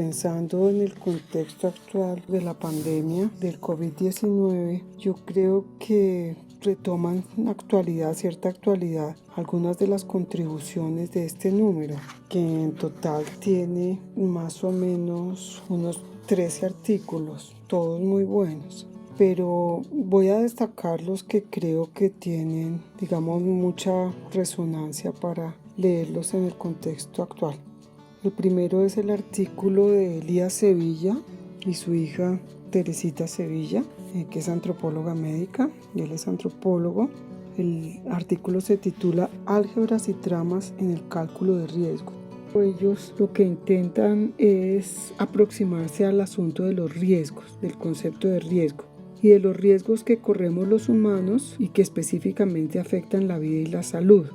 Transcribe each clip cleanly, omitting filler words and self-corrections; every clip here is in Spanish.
pensando en el contexto actual de la pandemia del COVID-19, yo creo que retoman cierta actualidad, algunas de las contribuciones de este número, que en total tiene más o menos unos 13 artículos, todos muy buenos. Pero voy a destacar los que creo que tienen, mucha resonancia para leerlos en el contexto actual. El primero es el artículo de Elías Sevilla y su hija Teresita Sevilla, que es antropóloga médica, y él es antropólogo. El artículo se titula Álgebras y tramas en el cálculo de riesgo. Ellos lo que intentan es aproximarse al asunto de los riesgos, del concepto de riesgo, y de los riesgos que corremos los humanos y que específicamente afectan la vida y la salud.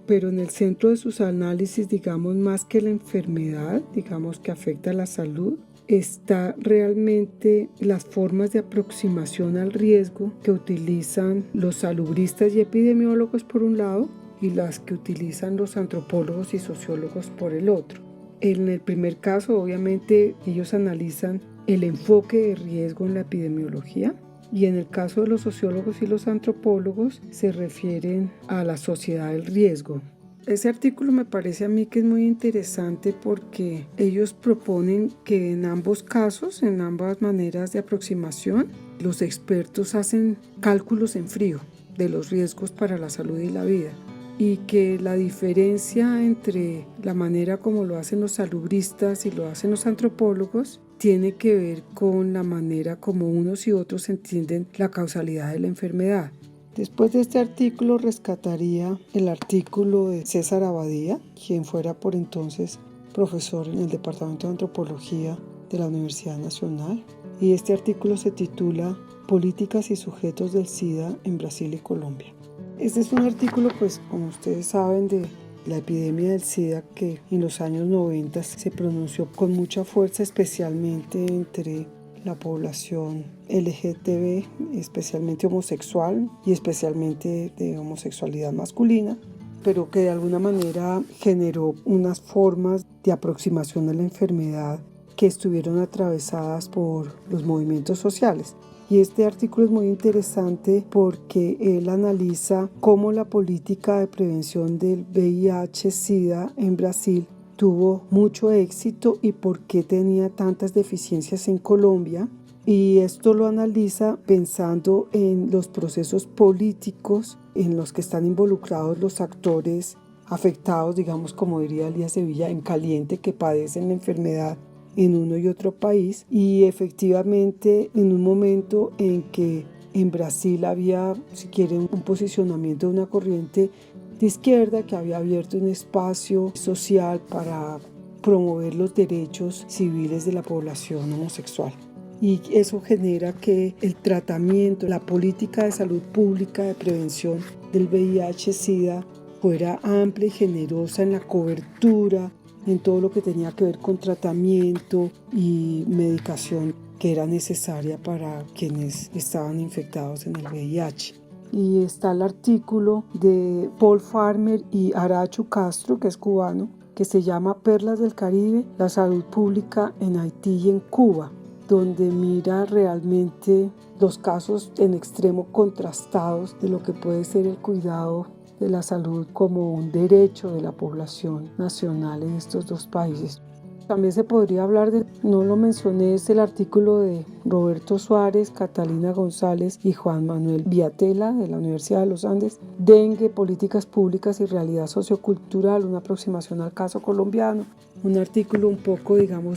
Pero en el centro de sus análisis, más que la enfermedad, que afecta a la salud, está realmente las formas de aproximación al riesgo que utilizan los salubristas y epidemiólogos por un lado y las que utilizan los antropólogos y sociólogos por el otro. En el primer caso, obviamente, ellos analizan el enfoque de riesgo en la epidemiología, y en el caso de los sociólogos y los antropólogos se refieren a la sociedad del riesgo. Ese artículo me parece a mí que es muy interesante porque ellos proponen que en ambos casos, en ambas maneras de aproximación, los expertos hacen cálculos en frío de los riesgos para la salud y la vida, y que la diferencia entre la manera como lo hacen los salubristas y lo hacen los antropólogos tiene que ver con la manera como unos y otros entienden la causalidad de la enfermedad. Después de este artículo rescataría el artículo de César Abadía, quien fuera por entonces profesor en el Departamento de Antropología de la Universidad Nacional, y este artículo se titula Políticas y sujetos del SIDA en Brasil y Colombia. Este es un artículo, como ustedes saben, de la epidemia del SIDA, que en los años 90 se pronunció con mucha fuerza, especialmente entre la población LGTB, especialmente homosexual y especialmente de homosexualidad masculina, pero que de alguna manera generó unas formas de aproximación a la enfermedad que estuvieron atravesadas por los movimientos sociales. Y este artículo es muy interesante porque él analiza cómo la política de prevención del VIH-Sida en Brasil tuvo mucho éxito y por qué tenía tantas deficiencias en Colombia. Y esto lo analiza pensando en los procesos políticos en los que están involucrados los actores afectados, como diría Elías Sevilla, en caliente, que padecen la enfermedad en uno y otro país, y efectivamente en un momento en que en Brasil había, un posicionamiento de una corriente de izquierda que había abierto un espacio social para promover los derechos civiles de la población homosexual. Y eso genera que el tratamiento, la política de salud pública de prevención del VIH-Sida fuera amplia y generosa en la cobertura, en todo lo que tenía que ver con tratamiento y medicación que era necesaria para quienes estaban infectados en el VIH. Y está el artículo de Paul Farmer y Arachu Castro, que es cubano, que se llama Perlas del Caribe, la salud pública en Haití y en Cuba, donde mira realmente los casos en extremo contrastados de lo que puede ser el cuidado de la salud como un derecho de la población nacional en estos dos países. También se podría hablar no lo mencioné, es el artículo de Roberto Suárez, Catalina González y Juan Manuel Viatela de la Universidad de los Andes, Dengue, políticas públicas y realidad sociocultural, una aproximación al caso colombiano. Un artículo un poco,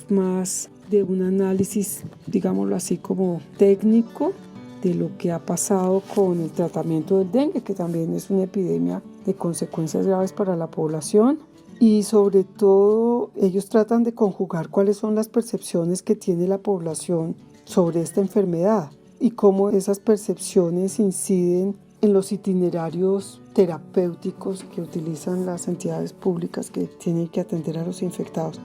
más de un análisis, digámoslo así, como técnico de lo que ha pasado con el tratamiento del dengue, que también es una epidemia de consecuencias graves para la población. Y sobre todo, ellos tratan de conjugar cuáles son las percepciones que tiene la población sobre esta enfermedad y cómo esas percepciones inciden en los itinerarios terapéuticos que utilizan las entidades públicas que tienen que atender a los infectados.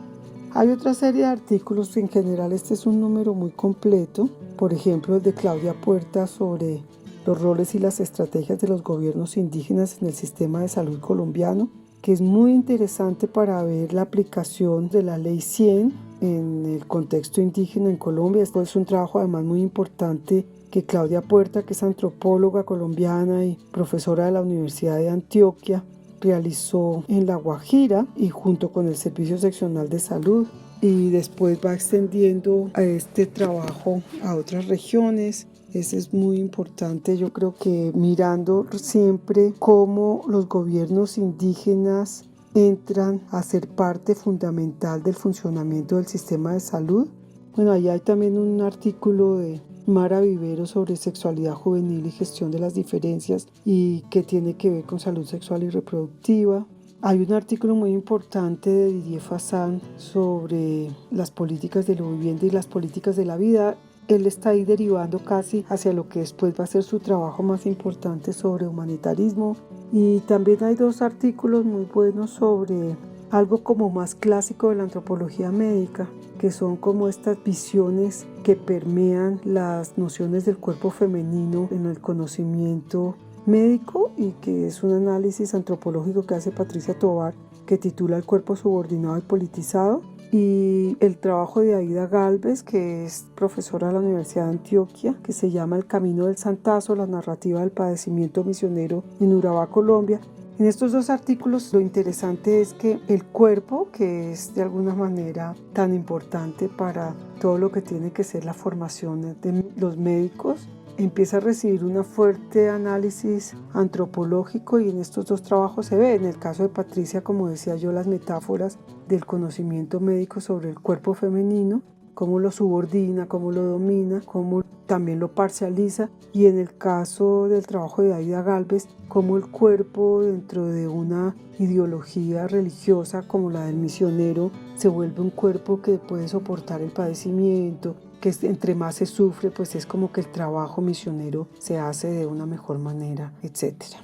Hay otra serie de artículos, en general este es un número muy completo, por ejemplo el de Claudia Puerta sobre los roles y las estrategias de los gobiernos indígenas en el sistema de salud colombiano, que es muy interesante para ver la aplicación de la Ley 100 en el contexto indígena en Colombia. Esto es un trabajo además muy importante que Claudia Puerta, que es antropóloga colombiana y profesora de la Universidad de Antioquia, realizó en La Guajira y junto con el Servicio Seccional de Salud, y después va extendiendo a este trabajo a otras regiones. Eso es muy importante, yo creo que mirando siempre cómo los gobiernos indígenas entran a ser parte fundamental del funcionamiento del sistema de salud. Bueno, ahí hay también un artículo de Mara Vivero sobre sexualidad juvenil y gestión de las diferencias y que tiene que ver con salud sexual y reproductiva. Hay un artículo muy importante de Didier Fassin sobre las políticas de la vivienda y las políticas de la vida. Él está ahí derivando casi hacia lo que después va a ser su trabajo más importante sobre humanitarismo. Y también hay dos artículos muy buenos sobre algo como más clásico de la antropología médica, que son como estas visiones que permean las nociones del cuerpo femenino en el conocimiento médico, y que es un análisis antropológico que hace Patricia Tovar, que titula El cuerpo subordinado y politizado, y el trabajo de Aida Gálvez, que es profesora de la Universidad de Antioquia, que se llama El camino del santazo, la narrativa del padecimiento misionero en Urabá, Colombia. En estos dos artículos lo interesante es que el cuerpo, que es de alguna manera tan importante para todo lo que tiene que ser la formación de los médicos, empieza a recibir un fuerte análisis antropológico, y en estos dos trabajos se ve, en el caso de Patricia, como decía yo, las metáforas del conocimiento médico sobre el cuerpo femenino, cómo lo subordina, cómo lo domina, cómo también lo parcializa, y en el caso del trabajo de Aida Gálvez, cómo el cuerpo dentro de una ideología religiosa como la del misionero se vuelve un cuerpo que puede soportar el padecimiento, que entre más se sufre, pues es como que el trabajo misionero se hace de una mejor manera, etcétera.